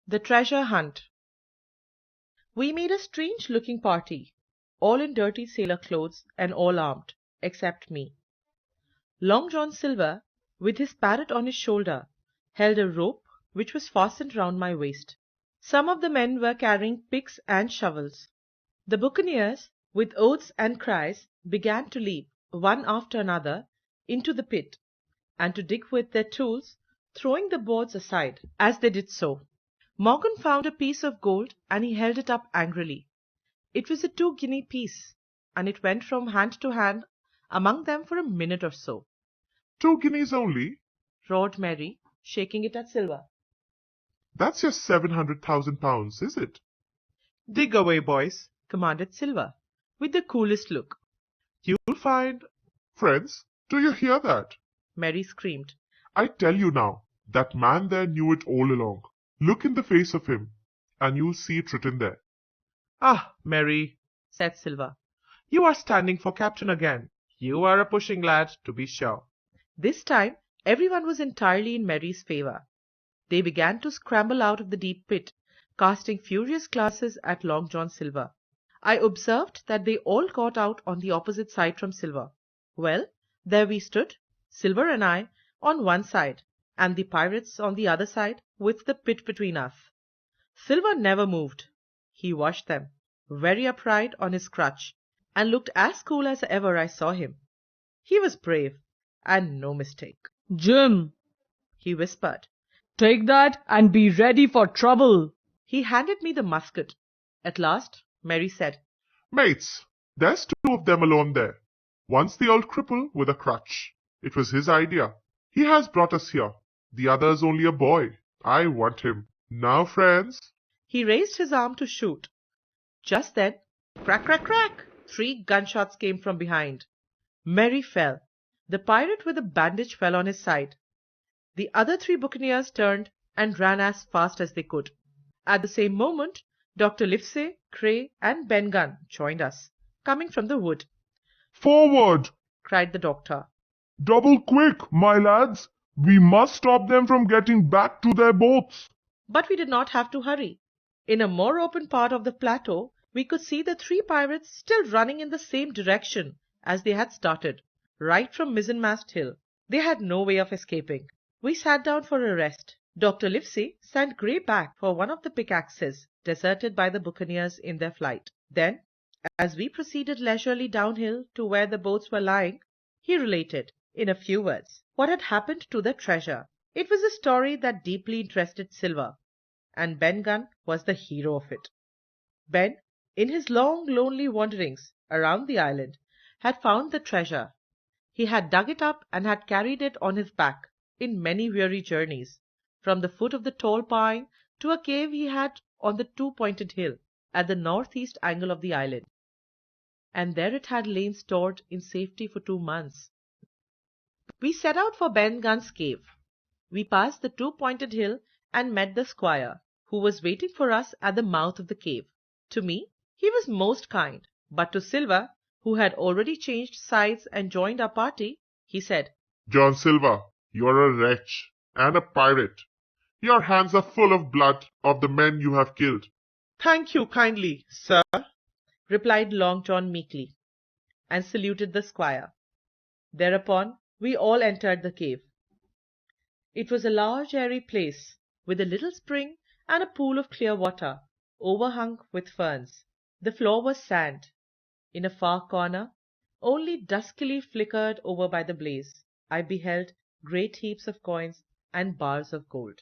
The Treasure Hunt. We made a strange-looking party, all in dirty sailor clothes and all armed, except me. Long John Silver, with his parrot on his shoulder, held a rope which was fastened round my waist. Some of the men were carrying picks and shovels. The buccaneers, with oaths and cries, began to leap, one after another, into the pit, and to dig with their tools, throwing the boards aside as they did so. Morgan found a piece of gold, and he held it up angrily. It was a 2-guinea piece, and it went from hand to hand among them for a minute or so. 2 guineas only? Roared Mary, shaking it at Silver. That's your £700,000, is it? Dig away, boys, commanded Silver, with the coolest look. You'll find... Friends, do you hear that? Mary screamed. I tell you now, that man there knew it all along. Look in the face of him, and you'll see it written there. Ah, Mary, said Silver, you are standing for captain again. You are a pushing lad, to be sure. This time everyone was entirely in Mary's favour. They began to scramble out of the deep pit, casting furious glances at Long John Silver. I observed that they all got out on the opposite side from Silver. Well, there we stood, Silver and I, on one side, and the pirates on the other side, with the pit between us. Silver never moved. He watched them, very upright on his crutch, and looked as cool as ever I saw him. He was brave, and no mistake. Jim, he whispered, take that and be ready for trouble. He handed me the musket. At last, Mary said, Mates, there's 2 of them alone there. One's the old cripple with a crutch. It was his idea. He has brought us here. The other's only a boy. I want him. Now, friends. He raised his arm to shoot. Just then, crack, crack, crack, 3 gunshots came from behind. Mary fell. The pirate with the bandage fell on his side. The other 3 buccaneers turned and ran as fast as they could. At the same moment, Dr. Livesey, Cray, and Ben Gunn joined us, coming from the wood. Forward! Cried the doctor. Double quick, my lads! We must stop them from getting back to their boats. But we did not have to hurry. In a more open part of the plateau, we could see the 3 pirates still running in the same direction as they had started, right from Mizzenmast Hill. They had no way of escaping. We sat down for a rest. Dr. Livesey sent Grey back for one of the pickaxes deserted by the buccaneers in their flight. Then, as we proceeded leisurely downhill to where the boats were lying, he related, in a few words, what had happened to the treasure. It was a story that deeply interested Silver, and Ben Gunn was the hero of it. Ben, in his long, lonely wanderings around the island, had found the treasure. He had dug it up and had carried it on his back in many weary journeys, from the foot of the tall pine to a cave he had on the 2-pointed hill at the northeast angle of the island. And there it had lain stored in safety for 2 months. We set out for Ben Gunn's cave. We passed the 2-pointed hill and met the squire, who was waiting for us at the mouth of the cave. To me, he was most kind, but to Silver, who had already changed sides and joined our party, he said, John Silver, you're a wretch and a pirate. Your hands are full of blood of the men you have killed. Thank you kindly, sir, replied Long John meekly, and saluted the squire. Thereupon we all entered the cave. It was a large airy place, with a little spring and a pool of clear water, overhung with ferns. The floor was sand. In a far corner, only duskily flickered over by the blaze, I beheld great heaps of coins and bars of gold.